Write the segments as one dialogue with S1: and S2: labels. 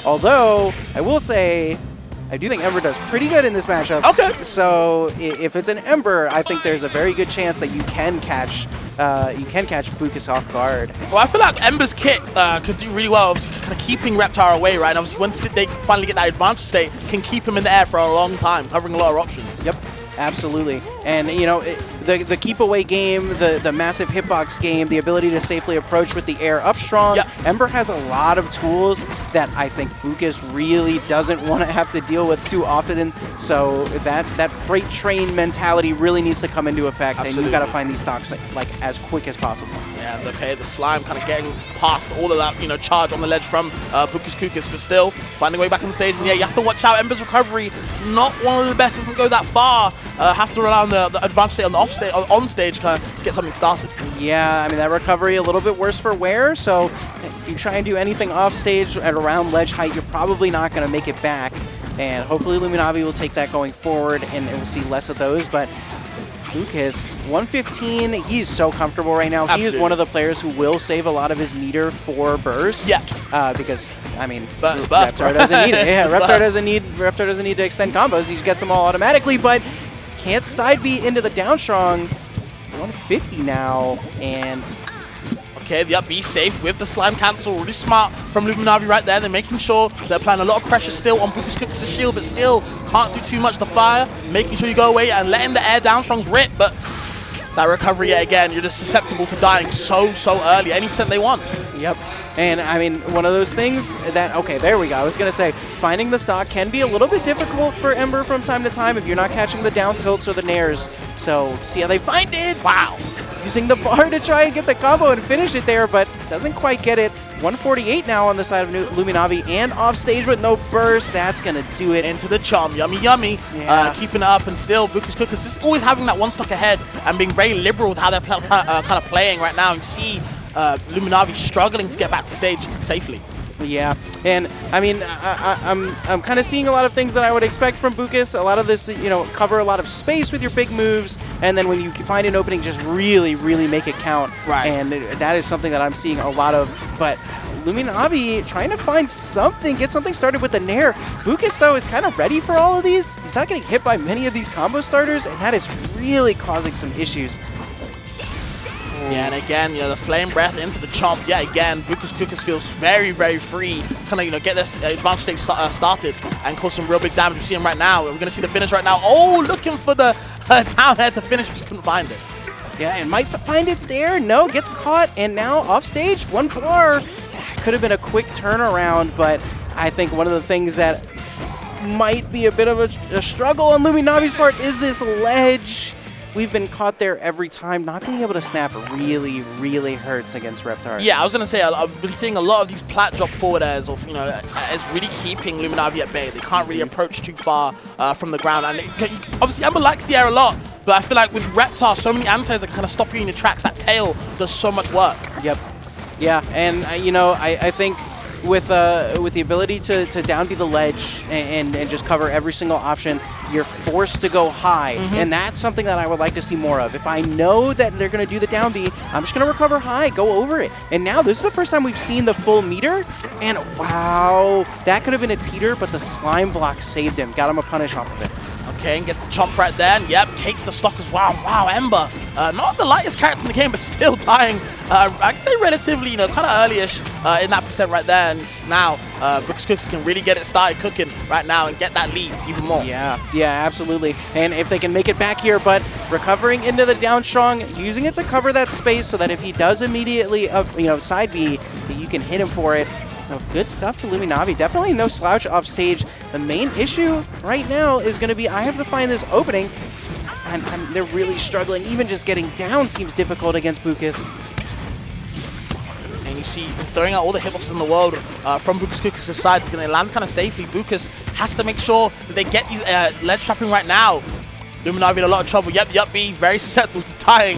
S1: Although, I will say, I do think Ember does pretty good in this matchup.
S2: Okay.
S1: So if it's an Ember, I think there's a very good chance that you can catch Bookis off guard.
S2: Well, I feel like Ember's kit could do really well, obviously kind of keeping Reptar away, right? And obviously, once they finally get that advantage state, can keep him in the air for a long time, covering a lot of options.
S1: Yep. Absolutely. And, you know, the keep away game, the massive hitbox game, the ability to safely approach with the air up strong.
S2: Yep.
S1: Ember has a lot of tools that I think Bookis really doesn't want to have to deal with too often. So that freight train mentality really needs to come into effect.
S2: Absolutely.
S1: And you've got to find these stocks like as quick as possible.
S2: Yeah, and okay, the slime kind of getting past all of that, you know, charge on the ledge from BookisKookis, but still finding a way back on the stage. And yeah, you have to watch out. Ember's recovery, not one of the best, doesn't go that far. Have to rely on the advanced state on the off stage, on stage kind of to get something started. Yeah,
S1: I mean, that recovery a little bit worse for wear, so if you try and do anything off stage at around ledge height, you're probably not going to make it back. And hopefully LumiNavi will take that going forward, and we'll see less of those. But Bookis, 115, he's so comfortable right now.
S2: Absolutely.
S1: He is one of the players who will save a lot of his meter for burst.
S2: Yeah.
S1: Because, I mean,
S2: Reptar
S1: doesn't need it. Yeah, Reptar doesn't need to extend combos. He gets them all automatically, but can't side B into the down strong. 150 now, and
S2: okay, the up B safe with the slime cancel. Really smart from LumiNavi right there. They're making sure they're applying a lot of pressure still on BookisKookis' shield, but still can't do too much to fire. Making sure you go away and letting the air down strongs rip, but that recovery yet again, you're just susceptible to dying so early. Any percent they want.
S1: Yep. And, I mean, one of those things that, okay, there we go. I was going to say, finding the stock can be a little bit difficult for Ember from time to time if you're not catching the down tilts or the nairs. So, see how they find it. Wow. Using the bar to try and get the combo and finish it there, but doesn't quite get it. 148 now on the side of LumiNavi and off stage with no burst. That's going to do it.
S2: Into the charm. Yummy, yummy.
S1: Yeah.
S2: Keeping it up, and still BookisKookis just always having that one stock ahead and being very liberal with how they're kind of playing right now. You see LumiNavi struggling to get back to stage safely.
S1: Yeah, and I mean, I'm kind of seeing a lot of things that I would expect from Bookis. A lot of this, you know, cover a lot of space with your big moves, and then when you find an opening, just really make it count.
S2: Right.
S1: And that is something that I'm seeing a lot of. But LumiNavi trying to find something, get something started with the nair. Bookis, though, is kind of ready for all of these. He's not getting hit by many of these combo starters, and that is really causing some issues.
S2: Yeah, and again, you know, the flame breath into the chomp. Yeah, again, BookisKookis feels very free to kind of, you know, get this advanced state started and cause some real big damage. We see him right now. We're going to see the finish right now. Oh, looking for the down air to finish, just couldn't find it.
S1: Yeah, and might find it there. No, gets caught, and now off stage, one bar. Could have been a quick turnaround, but I think one of the things that might be a bit of a struggle on LumiNavi's part is this ledge. We've been caught there every time. Not being able to snap really hurts against Reptar.
S2: Yeah, I was going to say, I've been seeing a lot of these plat drop forward airs, or, you know, as really keeping LumiNavi at bay. They can't really approach too far from the ground. And obviously, Ember likes the air a lot, but I feel like with Reptar, so many anti-airs that kind of stop you in your tracks. That tail does so much work.
S1: Yep. Yeah, and, you know, I think with the ability to down B the ledge and just cover every single option, you're forced to go high. And that's something that I would like to see more of. If I know that they're going to do the down B, I'm just going to recover high, go over it. And now this is the first time we've seen the full meter, and wow, that could have been a teeter, but the slime block saved him, got him a punish off of it.
S2: Okay, and gets the chomp right there, and yep, cakes the stock as well. Wow, Ember, not the lightest character in the game, but still dying, I'd say relatively, you know, kind of early-ish in that percent right there, and now BookisKookis can really get it started cooking right now and get that lead even more.
S1: Yeah, absolutely. And if they can make it back here, but recovering into the down strong, using it to cover that space so that if he does immediately, you know, side B, you can hit him for it. So good stuff to LumiNavi. Definitely no slouch off stage. The main issue right now is going to be I have to find this opening, and they're really struggling. Even just getting down seems difficult against Bookis.
S2: And you see throwing out all the hitboxes in the world from BookisKookis' side. It's going to land kind of safely. Bookis has to make sure that they get these ledge trapping right now. LumiNavi in a lot of trouble. Yep, the up B, very susceptible to dying.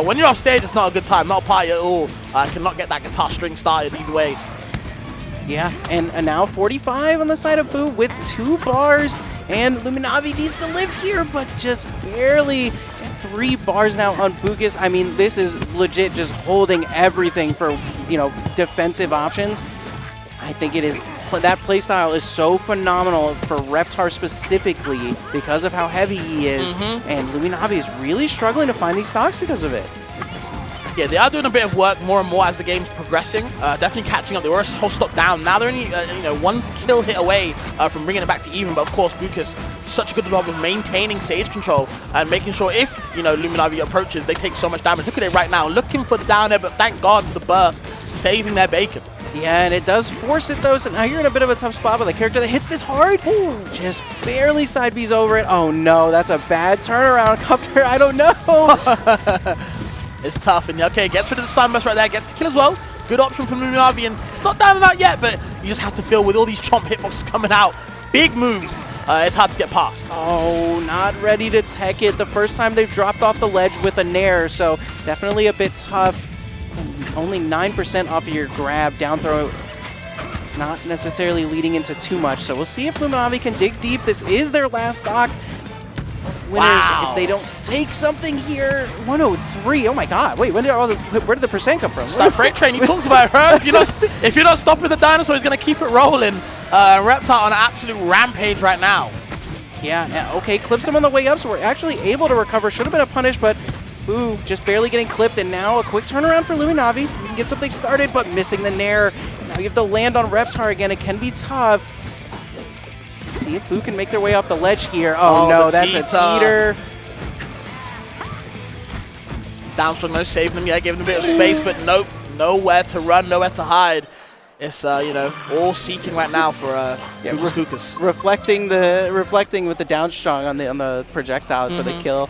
S2: When you're off stage, it's not a good time, not a party at all. Cannot get that guitar string started either way.
S1: Yeah, and now 45 on the side of Boo with 2 bars, and LumiNavi needs to live here, but just barely. 3 bars now on Bookis. I mean, this is legit just holding everything for, you know, defensive options. I think it is that playstyle is so phenomenal for Reptar specifically because of how heavy he is, and LumiNavi is really struggling to find these stocks because of it.
S2: Yeah, they are doing a bit of work more and more as the game's progressing. Definitely catching up. They were a whole stop down. Now they're only one kill hit away from bringing it back to even. But of course, Bookus such a good job of maintaining stage control and making sure if LumiNavi approaches, they take so much damage. Look at it right now, looking for the down air, but thank God for the burst, saving their bacon.
S1: Yeah, and it does force it though, so now you're in a bit of a tough spot, but the character that hits this hard, just barely side B's over it. Oh no, that's a bad turnaround, Cupter, I don't know.
S2: It's tough, and okay, gets rid of the slime burst right there, gets the kill as well. Good option from LumiNavi, and it's not down and out yet, but you just have to feel with all these chomp hitboxes coming out, big moves, it's hard to get past.
S1: Oh, not ready to tech it. The first time they've dropped off the ledge with a nair, so definitely a bit tough. Only 9% off of your grab, down throw, not necessarily leading into too much, so we'll see if LumiNavi can dig deep. This is their last stock. Winners, if they don't take something here. 103. Oh my God! Wait, where did the percent come from?
S2: It's that freight train he talks about, bro. If you're not stopping the dinosaur, he's gonna keep it rolling. Reptar on an absolute rampage right now.
S1: Yeah. Okay, clips him on the way up, so we're actually able to recover. Should have been a punish, but ooh, just barely getting clipped. And now a quick turnaround for LumiNavi. You can get something started, but missing the nair. Now you have to land on Reptar again. It can be tough. See if Boo can make their way off the ledge here. Oh no, that's a teeter.
S2: Downstrong, no saving them yet, giving them a bit of space, but nope, nowhere to run, nowhere to hide. It's all seeking right now for BookisKookis.
S1: Reflecting with the downstrong on the projectile for the kill.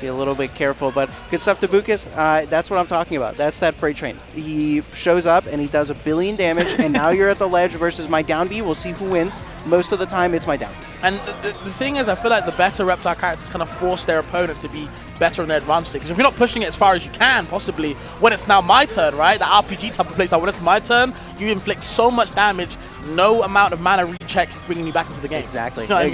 S1: Be a little bit careful, but good stuff to Bookis. That's what I'm talking about. That's that freight train. He shows up and he does 1 billion damage, and now you're at the ledge versus my down B. We'll see who wins. Most of the time, it's my down B.
S2: And the thing is, I feel like the better Reptar characters kind of force their opponent to be better on their advantage. Because if you're not pushing it as far as you can, possibly, when it's now my turn, right? The RPG type of playstyle, when it's my turn, you inflict so much damage, no amount of mana recheck is bringing you back into the game.
S1: Exactly.
S2: You know what I mean?